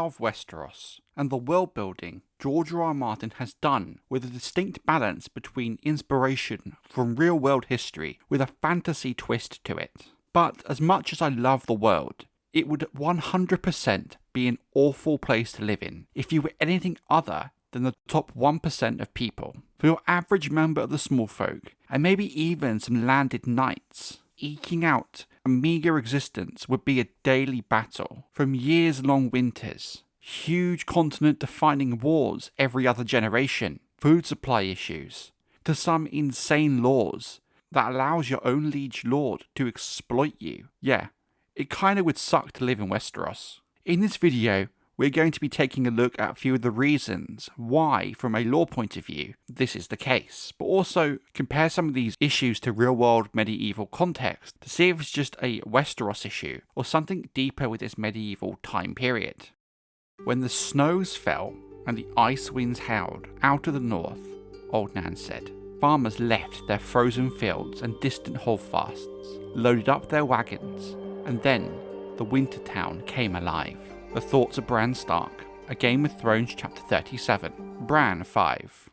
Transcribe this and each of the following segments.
love Westeros and the world building George R.R. Martin has done with a distinct balance between inspiration from real world history with a fantasy twist to it. But as much as I love the world, it would 100% be an awful place to live in if you were anything other than the top 1% of people. For your average member of the Smallfolk, and maybe even some landed knights, eking out a meagre existence would be a daily battle, from years-long winters, huge continent-defining wars every other generation, food supply issues, to some insane laws that allows your own liege lord to exploit you. Yeah, it kinda would suck to live in Westeros. In this video, we're going to be taking a look at a few of the reasons why, from a lore point of view, this is the case, but also compare some of these issues to real-world medieval context to see if it's just a Westeros issue or something deeper with this medieval time period. When the snows fell and the ice winds howled out of the north, Old Nan said, farmers left their frozen fields and distant holdfasts, loaded up their wagons, and then the winter town came alive. The Thoughts of Bran Stark, A Game of Thrones Chapter 37, Bran 5.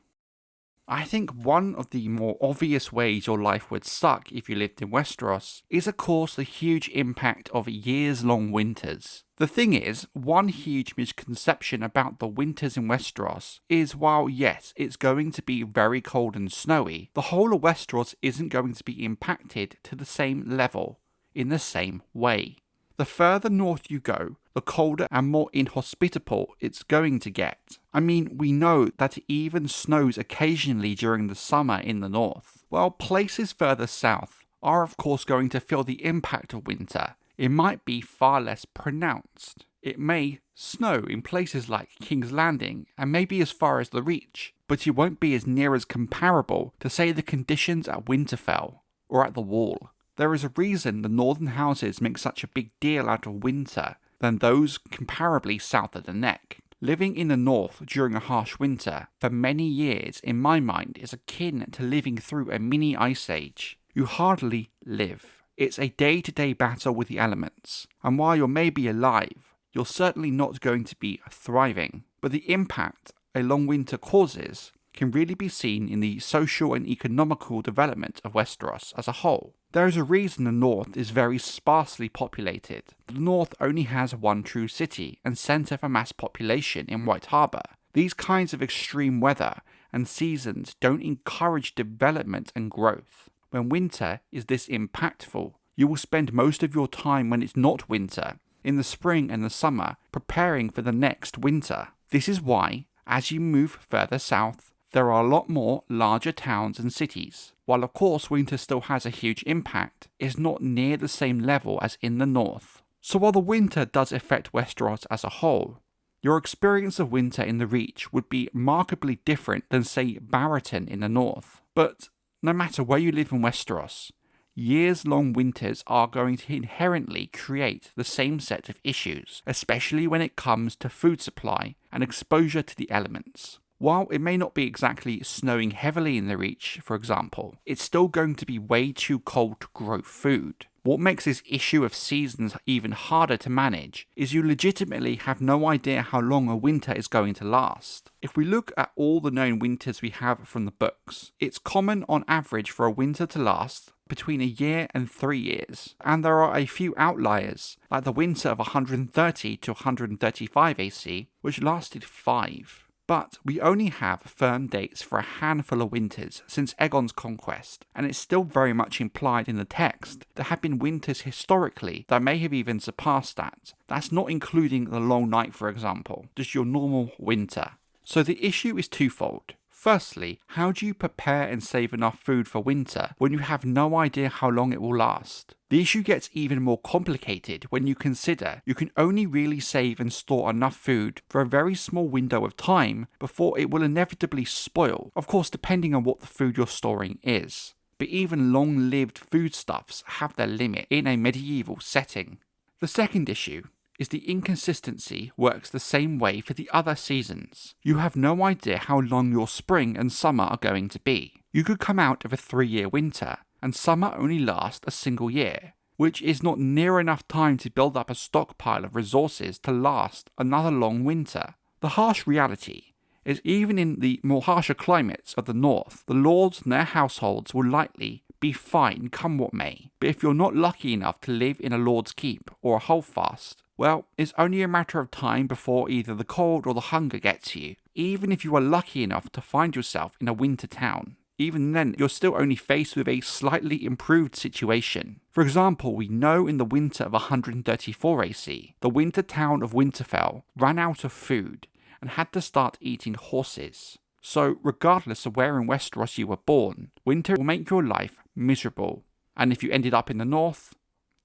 I think one of the more obvious ways your life would suck if you lived in Westeros is of course the huge impact of years-long winters. The thing is, one huge misconception about the winters in Westeros is while yes, it's going to be very cold and snowy, the whole of Westeros isn't going to be impacted to the same level, in the same way. The further north you go, the colder and more inhospitable it's going to get. I mean, we know that it even snows occasionally during the summer in the north, while places further south are of course going to feel the impact of winter. It might be far less pronounced. It may snow in places like King's Landing and maybe as far as the Reach, but it won't be as near as comparable to say the conditions at Winterfell or at the Wall. There is a reason the northern houses make such a big deal out of winter than those comparably south of the Neck. Living in the north during a harsh winter for many years in my mind is akin to living through a mini ice age. You hardly live. It's a day-to-day battle with the elements, and while you're maybe alive, you're certainly not going to be thriving. But the impact a long winter causes can really be seen in the social and economical development of Westeros as a whole. There is a reason the north is very sparsely populated. The north only has one true city and centre for mass population in White Harbour. These kinds of extreme weather and seasons don't encourage development and growth. When winter is this impactful, you will spend most of your time when it's not winter, in the spring and the summer, preparing for the next winter. This is why, as you move further south, there are a lot more larger towns and cities. While of course winter still has a huge impact, it's not near the same level as in the north. So while the winter does affect Westeros as a whole, your experience of winter in the Reach would be markedly different than say Barrington in the north. But no matter where you live in Westeros, years-long winters are going to inherently create the same set of issues, especially when it comes to food supply and exposure to the elements. While it may not be exactly snowing heavily in the Reach, for example, it's still going to be way too cold to grow food. What makes this issue of seasons even harder to manage is you legitimately have no idea how long a winter is going to last. If we look at all the known winters we have from the books, it's common on average for a winter to last between a year and 3 years, and there are a few outliers, like the winter of 130 to 135 AC, which lasted 5. But we only have firm dates for a handful of winters since Aegon's conquest, and it's still very much implied in the text there have been winters historically that may have even surpassed that. That's not including the long night, for example, just your normal winter. So the issue is twofold. Firstly, how do you prepare and save enough food for winter when you have no idea how long it will last? The issue gets even more complicated when you consider you can only really save and store enough food for a very small window of time before it will inevitably spoil, of course depending on what the food you're storing is. But even long-lived foodstuffs have their limit in a medieval setting. The second issue is the inconsistency works the same way for the other seasons. You have no idea how long your spring and summer are going to be. You could come out of a 3-year winter, and summer only last a single year, which is not near enough time to build up a stockpile of resources to last another long winter. The harsh reality is even in the more harsher climates of the north, the lords and their households will likely be fine come what may. But if you're not lucky enough to live in a lord's keep or a holdfast, well, it's only a matter of time before either the cold or the hunger gets you. Even if you are lucky enough to find yourself in a winter town, even then you're still only faced with a slightly improved situation. For example, we know in the winter of 134 AC, the winter town of Winterfell ran out of food and had to start eating horses. So regardless of where in Westeros you were born, winter will make your life miserable. And if you ended up in the north,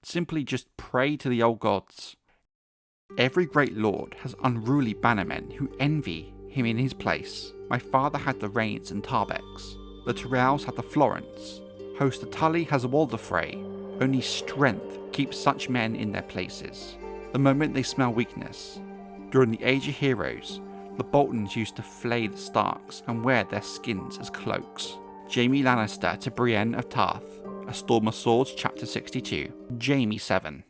simply just pray to the old gods. Every great lord has unruly bannermen who envy him in his place. My father had the Rains and Tarbex. The Tyrells had the Florence. Host Tully has a Waldefrey. Only strength keeps such men in their places. The moment they smell weakness. During the Age of Heroes, the Boltons used to flay the Starks and wear their skins as cloaks. Jaime Lannister to Brienne of Tarth. A Storm of Swords, Chapter 62. Jaime 7.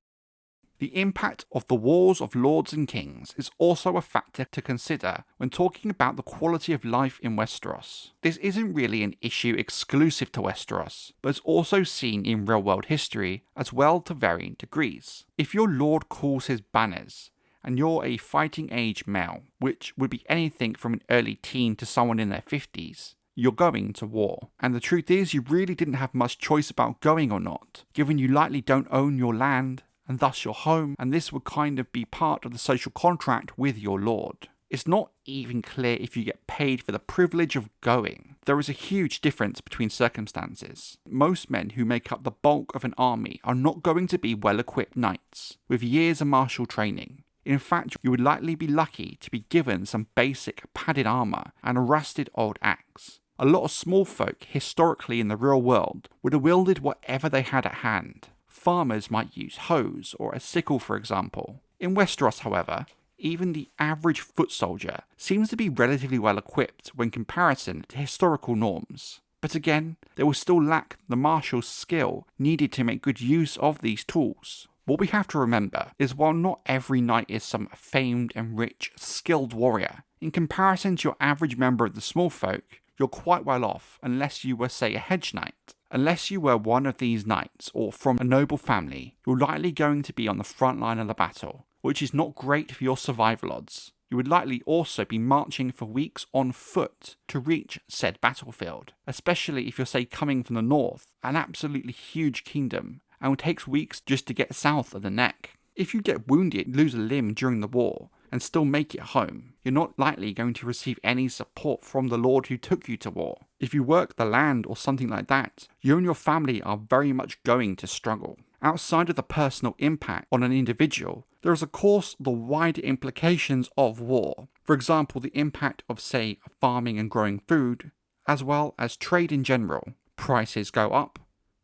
The impact of the wars of lords and kings is also a factor to consider when talking about the quality of life in Westeros. This isn't really an issue exclusive to Westeros, but it's also seen in real-world history as well to varying degrees. If your lord calls his banners, and you're a fighting age male, which would be anything from an early teen to someone in their 50s, you're going to war. And the truth is, you really didn't have much choice about going or not, given you likely don't own your land, and thus your home, and this would kind of be part of the social contract with your lord. It's not even clear if you get paid for the privilege of going. There is a huge difference between circumstances. Most men who make up the bulk of an army are not going to be well-equipped knights, with years of martial training. In fact, you would likely be lucky to be given some basic padded armour and a rusted old axe. A lot of small folk historically in the real world would have wielded whatever they had at hand. Farmers might use hoes or a sickle, for example. In Westeros, however, even the average foot soldier seems to be relatively well equipped when comparison to historical norms. But again, they will still lack the martial skill needed to make good use of these tools. What we have to remember is while not every knight is some famed and rich, skilled warrior, in comparison to your average member of the Smallfolk, you're quite well off unless you were, say, a hedge knight. Unless you were one of these knights or from a noble family, you're likely going to be on the front line of the battle, which is not great for your survival odds. You would likely also be marching for weeks on foot to reach said battlefield, especially if you're, say, coming from the north, an absolutely huge kingdom, and it takes weeks just to get south of the neck. If you get wounded, lose a limb during the war, and still make it home, you're not likely going to receive any support from the lord who took you to war. If you work the land or something like that, you and your family are very much going to struggle. Outside of the personal impact on an individual, there is of course the wider implications of war. For example, the impact of, say, farming and growing food, as well as trade in general. Prices go up,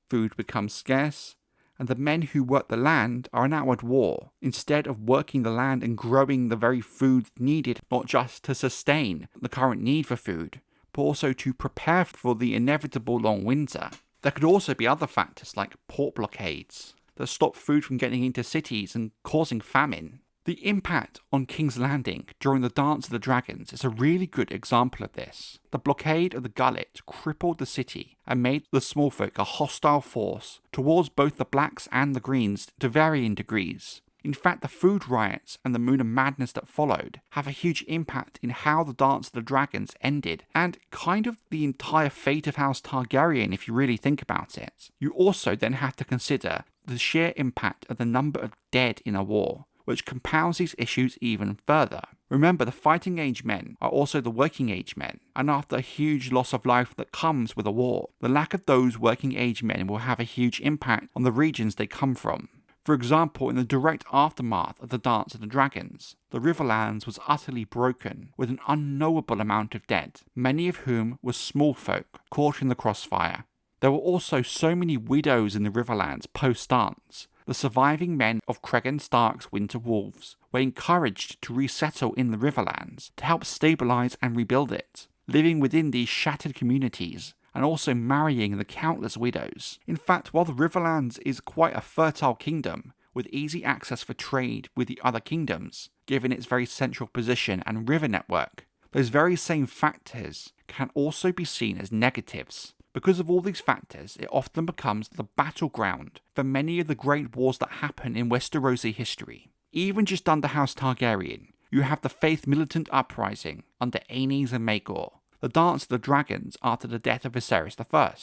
food becomes scarce, and the men who work the land are now at war, instead of working the land and growing the very food needed not just to sustain the current need for food, but also to prepare for the inevitable long winter. There could also be other factors like port blockades that stop food from getting into cities and causing famine. The impact on King's Landing during the Dance of the Dragons is a really good example of this. The blockade of the Gullet crippled the city and made the Smallfolk a hostile force towards both the Blacks and the Greens to varying degrees. In fact, the food riots and the Moon of Madness that followed have a huge impact in how the Dance of the Dragons ended, and kind of the entire fate of House Targaryen if you really think about it. You also then have to consider the sheer impact of the number of dead in a war, which compounds these issues even further. Remember, the fighting age men are also the working age men, and after a huge loss of life that comes with a war, the lack of those working age men will have a huge impact on the regions they come from. For example, in the direct aftermath of the Dance of the Dragons, the Riverlands was utterly broken with an unknowable amount of dead, many of whom were small folk caught in the crossfire. There were also so many widows in the Riverlands post-dance. The surviving men of Cregan Stark's Winter Wolves were encouraged to resettle in the Riverlands to help stabilise and rebuild it. Living within these shattered communities and also marrying the countless widows. In fact, while the Riverlands is quite a fertile kingdom, with easy access for trade with the other kingdoms, given its very central position and river network, those very same factors can also be seen as negatives. Because of all these factors, it often becomes the battleground for many of the great wars that happen in Westerosi history. Even just under House Targaryen, you have the Faith Militant Uprising under Aenys and Maegor, the Dance of the Dragons after the death of Viserys I.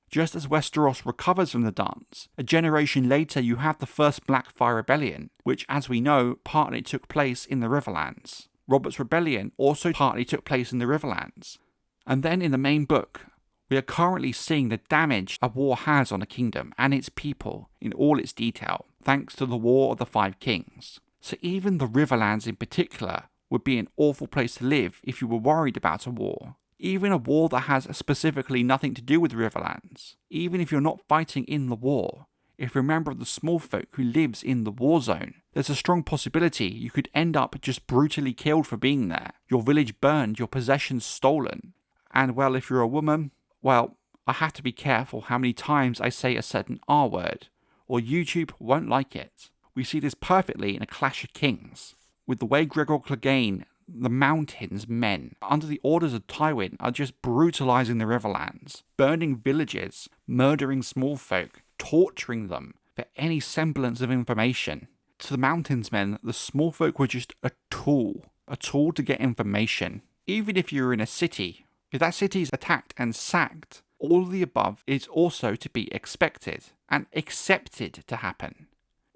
Just as Westeros recovers from the dance, a generation later you have the First Blackfire Rebellion, which, as we know, partly took place in the Riverlands. Robert's Rebellion also partly took place in the Riverlands. And then in the main book, we are currently seeing the damage a war has on a kingdom and its people in all its detail, thanks to the War of the Five Kings. So even the Riverlands in particular would be an awful place to live if you were worried about a war. Even a war that has specifically nothing to do with the Riverlands. Even if you're not fighting in the war, if you're a member of the Smallfolk who lives in the war zone, there's a strong possibility you could end up just brutally killed for being there, your village burned, your possessions stolen. And well, if you're a woman, well, I have to be careful how many times I say a certain R word, or YouTube won't like it. We see this perfectly in A Clash of Kings, with the way Gregor Clegane, the Mountain's men, under the orders of Tywin, are just brutalizing the Riverlands, burning villages, murdering Smallfolk, torturing them for any semblance of information. To the Mountain's men, the Smallfolk were just a tool to get information. Even if you're in a city, if that city is attacked and sacked, all of the above is also to be expected and accepted to happen.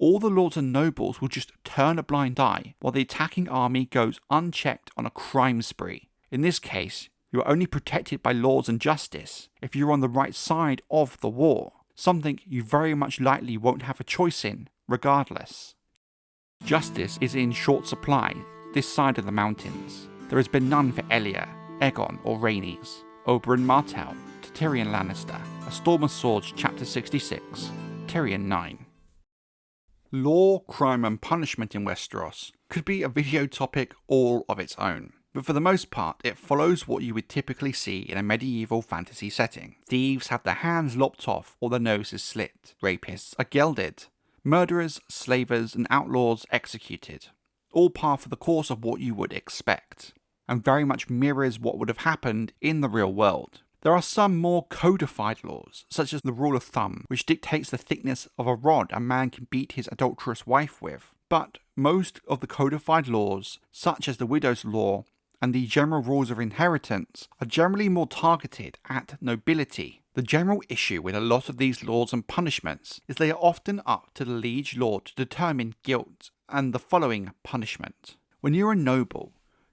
All the lords and nobles will just turn a blind eye while the attacking army goes unchecked on a crime spree. In this case, you are only protected by laws and justice if you're on the right side of the war, something you very much likely won't have a choice in, regardless. Justice is in short supply this side of the mountains. There has been none for Elia, Aegon or Rhaenys, Oberyn Martell to Tyrion Lannister, A Storm of Swords Chapter 66, Tyrion 9. Law, crime and punishment in Westeros could be a video topic all of its own, but for the most part it follows what you would typically see in a medieval fantasy setting. Thieves have their hands lopped off or their noses slit, rapists are gelded, murderers, slavers and outlaws executed, all par for the course of what you would expect, and very much mirrors what would have happened in the real world. There are some more codified laws, such as the rule of thumb, which dictates the thickness of a rod a man can beat his adulterous wife with. But most of the codified laws, such as the widow's law and the general rules of inheritance, are generally more targeted at nobility. The general issue with a lot of these laws and punishments is they are often up to the liege lord to determine guilt and the following punishment. When you're a noble,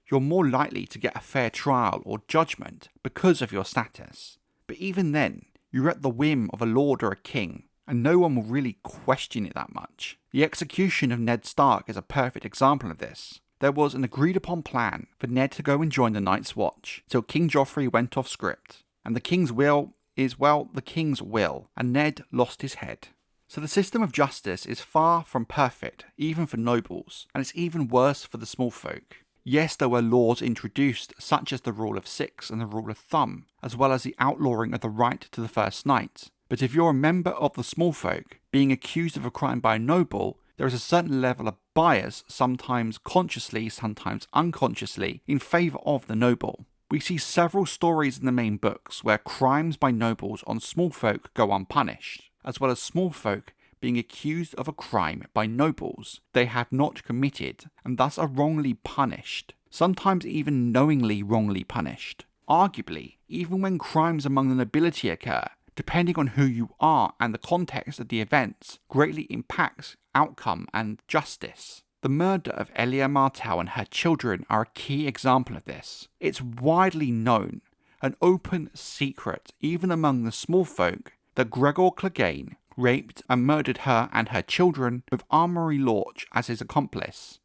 you're more likely to get a fair trial or judgment because of your status. But even then, you're at the whim of a lord or a king, and no one will really question it that much. The execution of Ned Stark is a perfect example of this. There was an agreed upon plan for Ned to go and join the Night's Watch, till King Joffrey went off script. And the king's will is, well, the king's will, and Ned lost his head. So the system of justice is far from perfect, even for nobles, and it's even worse for the Smallfolk. Yes, there were laws introduced, such as the Rule of Six and the Rule of Thumb, as well as the outlawing of the right to the First Night. But if you're a member of the Smallfolk, being accused of a crime by a noble, there is a certain level of bias, sometimes consciously, sometimes unconsciously, in favour of the noble. We see several stories in the main books where crimes by nobles on Smallfolk go unpunished, as well as Smallfolk being accused of a crime by nobles they had not committed and thus are wrongly punished, sometimes even knowingly wrongly punished. Arguably, even when crimes among the nobility occur, depending on who you are and the context of the events, greatly impacts outcome and justice. The murder of Elia Martell and her children are a key example of this. It's widely known, an open secret even among the Smallfolk, that Gregor Clegane raped and murdered her and her children with Armory Lorch as his accomplice.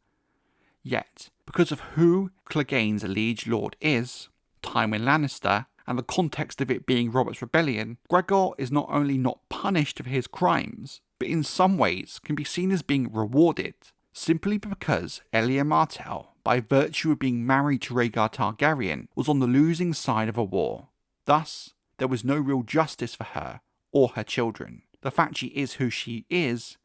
Yet, because of who Clegane's liege lord is, Tywin Lannister, and the context of it being Robert's Rebellion, Gregor is not only not punished for his crimes, but in some ways can be seen as being rewarded, simply because Elia Martell, by virtue of being married to Rhaegar Targaryen, was on the losing side of a war. Thus, there was no real justice for her or her children. The fact she is who she is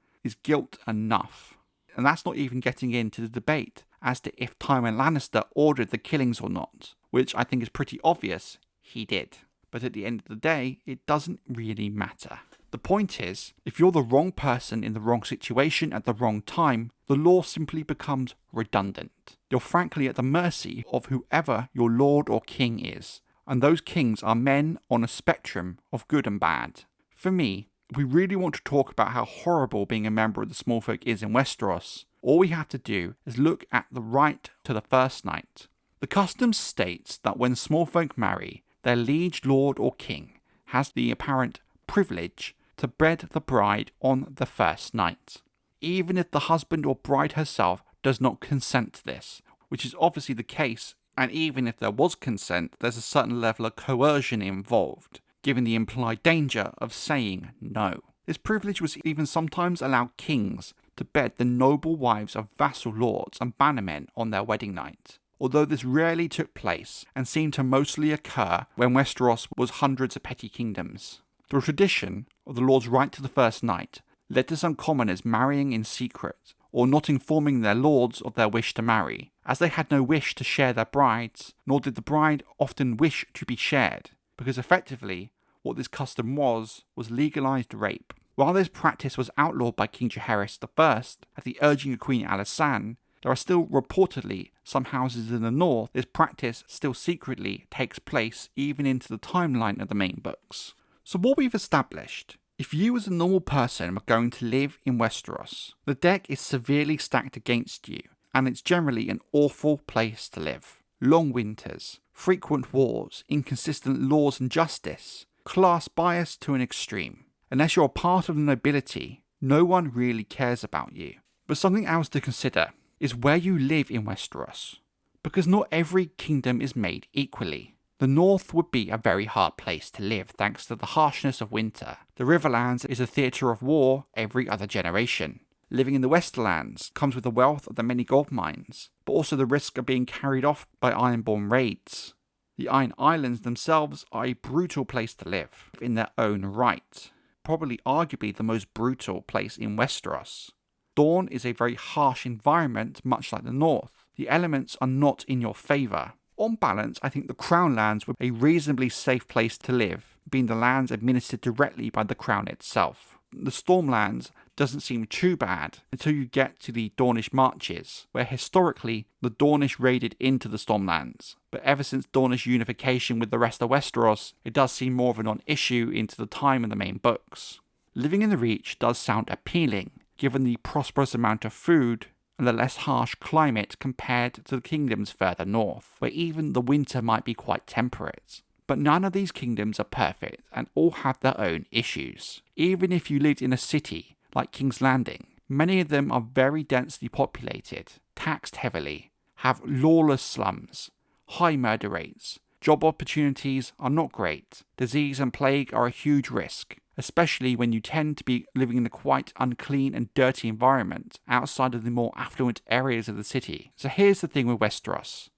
guilt enough. And that's not even getting into the debate as to if Tywin Lannister ordered the killings or not, which I think is pretty obvious he did. But at the end of the day, it doesn't really matter. The point is, if you're the wrong person in the wrong situation at the wrong time, the law simply becomes redundant. You're frankly at the mercy of whoever your lord or king is, and those kings are men on a spectrum of good and bad. For me, if we really want to talk about how horrible being a member of the Smallfolk is in Westeros, all we have to do is look at the right to the first night. The custom states that when Smallfolk marry, their liege lord or king has the apparent privilege to bed the bride on the first night, even if the husband or bride herself does not consent to this, which is obviously the case, and even if there was consent, there's a certain level of coercion involved, given the implied danger of saying no. This privilege was even sometimes allowed kings to bed the noble wives of vassal lords and bannermen on their wedding night, although this rarely took place and seemed to mostly occur when Westeros was hundreds of petty kingdoms. The tradition of the lord's right to the first night led to some commoners marrying in secret, or not informing their lords of their wish to marry, as they had no wish to share their brides, nor did the bride often wish to be shared, because effectively what this custom was legalised rape. While this practice was outlawed by King Jaehaerys I at the urging of Queen Alysanne, there are still reportedly some houses in the north this practice still secretly takes place even into the timeline of the main books. So what we've established, if you as a normal person are going to live in Westeros, the deck is severely stacked against you, and it's generally an awful place to live. Long winters, frequent wars, inconsistent laws and justice, class bias to an extreme. Unless you're a part of the nobility, no one really cares about you. But something else to consider is where you live in Westeros, because not every kingdom is made equally. The north would be a very hard place to live thanks to the harshness of winter. The Riverlands is a theatre of war every other generation. Living in the Westerlands comes with the wealth of the many gold mines, but also the risk of being carried off by Ironborn raids. The Iron Islands themselves are a brutal place to live in their own right, probably arguably the most brutal place in Westeros. Dawn is a very harsh environment, much like the north. The elements are not in your favour. On balance, I think the Crown lands were a reasonably safe place to live, being the lands administered directly by the Crown itself. The Stormlands doesn't seem too bad until you get to the Dornish Marches, where historically the Dornish raided into the Stormlands, but ever since Dornish unification with the rest of Westeros, it does seem more of a non-issue into the time in the main books. Living in the Reach does sound appealing, given the prosperous amount of food and the less harsh climate compared to the kingdoms further north, where even the winter might be quite temperate. But none of these kingdoms are perfect and all have their own issues. Even if you lived in a city like King's Landing, many of them are very densely populated, taxed heavily, have lawless slums, high murder rates, job opportunities are not great, disease and plague are a huge risk, especially when you tend to be living in a quite unclean and dirty environment outside of the more affluent areas of the city. So here's the thing with Westeros.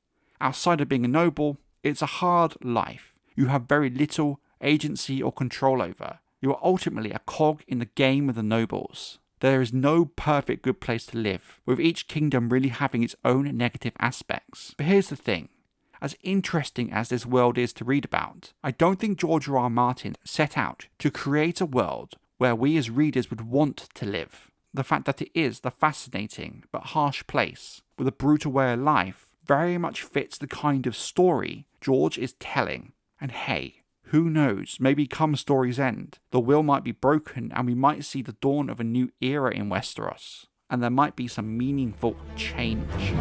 Outside of being a noble, it's a hard life. You have very little agency or control over. You are ultimately a cog in the game of the nobles. There is no perfect good place to live, with each kingdom really having its own negative aspects. But here's the thing. As interesting as this world is to read about, I don't think George R.R. Martin set out to create a world where we as readers would want to live. The fact that it is the fascinating but harsh place with a brutal way of life very much fits the kind of story George is telling. And hey, who knows, maybe come story's end, the will might be broken and we might see the dawn of a new era in Westeros, and there might be some meaningful change.